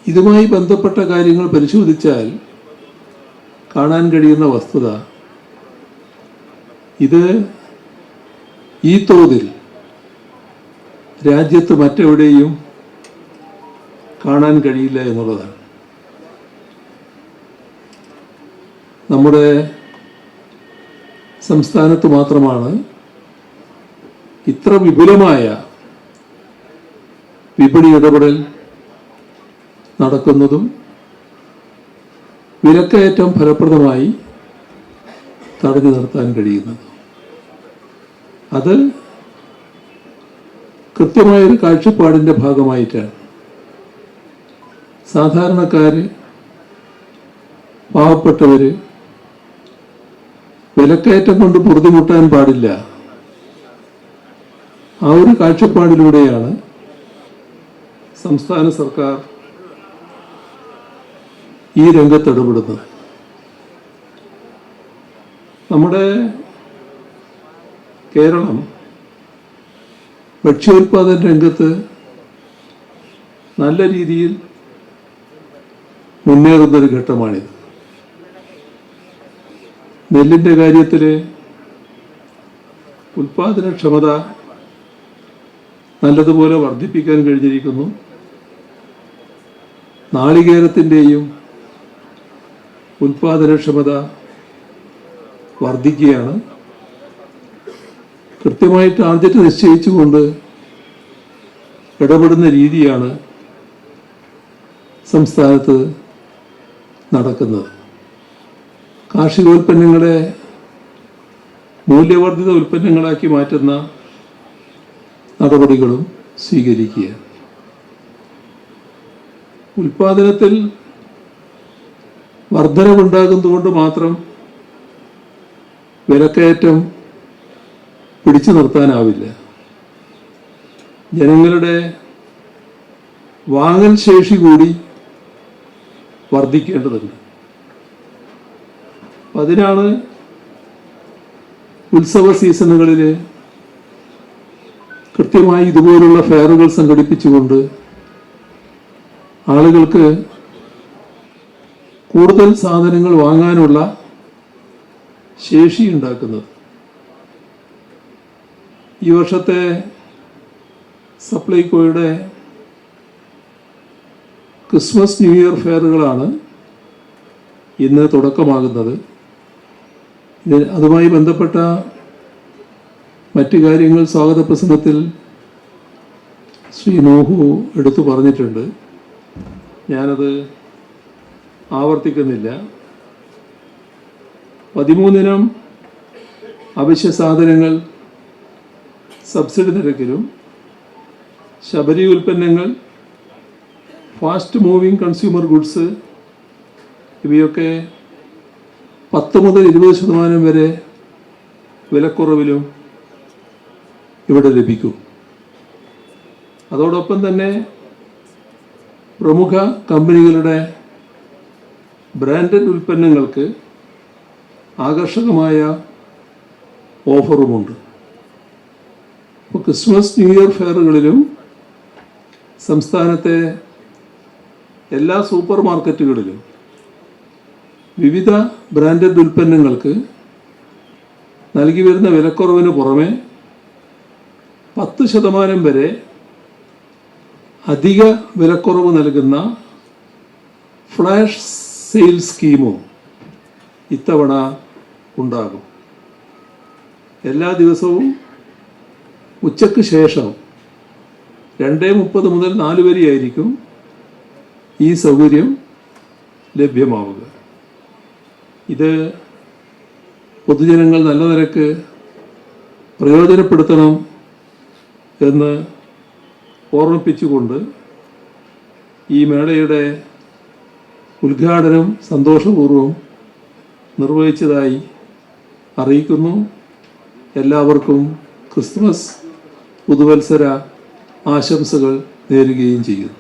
ഇതുമായി ബന്ധപ്പെട്ട കാര്യങ്ങൾ പരിശോധിച്ചാൽ കാണാൻ കഴിയുന്ന വസ്തുത ഇത് ഈ തോതിൽ രാജ്യത്ത് മറ്റെവിടെയും കാണാൻ കഴിയില്ല എന്നുള്ളതാണ്. നമ്മുടെ സംസ്ഥാനത്ത് മാത്രമാണ് ഇത്ര വിപുലമായ വിപണി ഇടപെടൽ നടക്കുന്നതും വിലക്കയറ്റം ഫലപ്രദമായി തടഞ്ഞു നിർത്താൻ കഴിയുന്നതും. അത് കൃത്യമായൊരു കാഴ്ചപ്പാടിൻ്റെ ഭാഗമായിട്ടാണ്. സാധാരണക്കാര്, പാവപ്പെട്ടവര് വിലക്കയറ്റം കൊണ്ട് പൊറുതിമുട്ടാൻ പാടില്ല. ആ ഒരു കാഴ്ചപ്പാടിലൂടെയാണ് സംസ്ഥാന സർക്കാർ ഈ രംഗത്ത് ഇടപെടുന്നത്. നമ്മുടെ കേരളം ഭക്ഷ്യോൽപാദന രംഗത്ത് നല്ല രീതിയിൽ മുന്നേറുന്നൊരു ഘട്ടമാണിത്. നെല്ലിൻ്റെ കാര്യത്തിൽ ഉൽപാദനക്ഷമത നല്ലതുപോലെ വർദ്ധിപ്പിക്കാൻ കഴിഞ്ഞിരിക്കുന്നു. നാളികേരത്തിൻ്റെയും ഉൽപാദനക്ഷമത വർദ്ധിക്കുകയാണ്. കൃത്യമായി ടാർഗറ്റ് നിശ്ചയിച്ചുകൊണ്ട് ഇടപെടുന്ന രീതിയാണ് സംസ്ഥാനത്ത് നടക്കുന്നത്. കാർഷികോൽപ്പന്നങ്ങളെ മൂല്യവർദ്ധിത ഉൽപ്പന്നങ്ങളാക്കി മാറ്റുന്ന നടപടികളും സ്വീകരിക്കുക. ഉൽപാദനത്തിൽ വർധനവുണ്ടാകുന്നതുകൊണ്ട് മാത്രം വിലക്കയറ്റം പിടിച്ചു നിർത്താനാവില്ല. ജനങ്ങളുടെ വാങ്ങൽ ശേഷി കൂടി വർദ്ധിക്കേണ്ടതുണ്ട്. അതിനാണ് ഉത്സവ സീസണുകളിൽ കൃത്യമായി ഇതുപോലുള്ള ഫെയറുകൾ സംഘടിപ്പിച്ചുകൊണ്ട് ആളുകൾക്ക് കൂടുതൽ സാധനങ്ങൾ വാങ്ങാനുള്ള ശേഷി ഉണ്ടാക്കുന്നത്. ഈ വർഷത്തെ സപ്ലൈകോയുടെ ക്രിസ്മസ് ന്യൂ ഇയർ ഫെയറുകളാണ് ഇന്ന് തുടക്കമാകുന്നത്. അതുമായി ബന്ധപ്പെട്ട മറ്റു കാര്യങ്ങൾ സ്വാഗത പ്രസംഗത്തിൽ ശ്രീ നോഹു എടുത്തു പറഞ്ഞിട്ടുണ്ട്. ഞാനത് ആവർത്തിക്കുന്നില്ല. 13 അവശ്യ സാധനങ്ങൾ സബ്സിഡി നിരക്കിലും, ശബരി ഉൽപ്പന്നങ്ങൾ, ഫാസ്റ്റ് മൂവിങ് കൺസ്യൂമർ ഗുഡ്സ് ഇവയൊക്കെ 10 മുതൽ 20% വരെ വിലക്കുറവിലും ഇവിടെ ലഭിക്കും. അതോടൊപ്പം തന്നെ പ്രമുഖ കമ്പനികളുടെ ബ്രാൻഡഡ് ഉൽപ്പന്നങ്ങൾക്ക് ആകർഷകമായ ഓഫറുമുണ്ട്. അപ്പോൾ ക്രിസ്മസ് ന്യൂ ഇയർ ഫെയറുകളിലും സംസ്ഥാനത്തെ എല്ലാ സൂപ്പർ മാർക്കറ്റുകളിലും വിവിധ ബ്രാൻഡഡ് ഉൽപ്പന്നങ്ങൾക്ക് നൽകി വരുന്ന വിലക്കുറവിന് പുറമെ 10% വരെ അധിക വിലക്കുറവ് നൽകുന്ന ഫ്ലാഷ് സെയിൽ സ്കീമും ഇത്തവണ ഉണ്ടാകും. എല്ലാ ദിവസവും ഉച്ചയ്ക്ക് ശേഷം 2:30 മുതൽ 4 വരെയായിരിക്കും ഈ സൗകര്യം ലഭ്യമാവുക. ഇത് പൊതുജനങ്ങൾ നല്ല നിലക്ക് പ്രയോജനപ്പെടുത്തണം എന്ന് ഓർമ്മിപ്പിച്ചുകൊണ്ട് ഈ മേളയുടെ ഉദ്ഘാടനം സന്തോഷപൂർവ്വം നിർവഹിച്ചതായി അറിയിക്കുന്നു. എല്ലാവർക്കും ക്രിസ്മസ് പുതുവത്സര ആശംസകൾ നേരുകയും ചെയ്യുന്നു.